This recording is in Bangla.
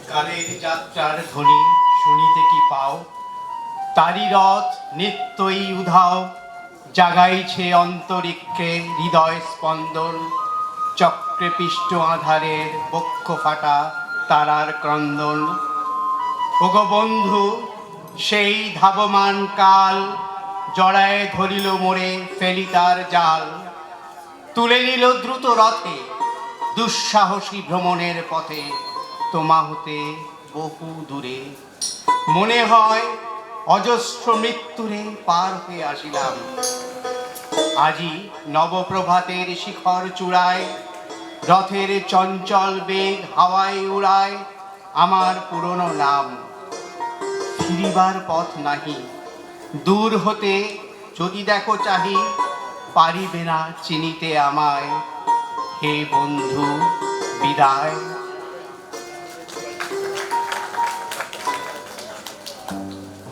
কালের যাত্রার ধ্বনি শুনিতে কি পাও? তারি রথ নিত্যই উধাও, জাগাইছে অন্তরিক্ষে হৃদয় স্পন্দন। চক্রে পিষ্ট আধারের বক্ষ ফাটা তারার ক্রন্দন। ওগো বন্ধু, সেই ধাবমান কাল জড়ায় ধরিল মোরে ফেলি তার জাল। তুলে নিল দ্রুত রথে দুঃসাহসী ভ্রমণের পথে, তোমা হতে বহু দূরে। মনে হয় অজস্র মৃত্যুরে পার হয়ে আসিলাম। আজি নবপ্রভাতের শিখর চূড়ায় রথের চঞ্চল বেগ হাওয়ায় উড়ায় আমার পুরনো নাম। ফিরিবার পথ নাহি, দূর হতে যদি দেখো চাহি, পারিবে না চিনিতে আমায়। হে বন্ধু, বিদায়।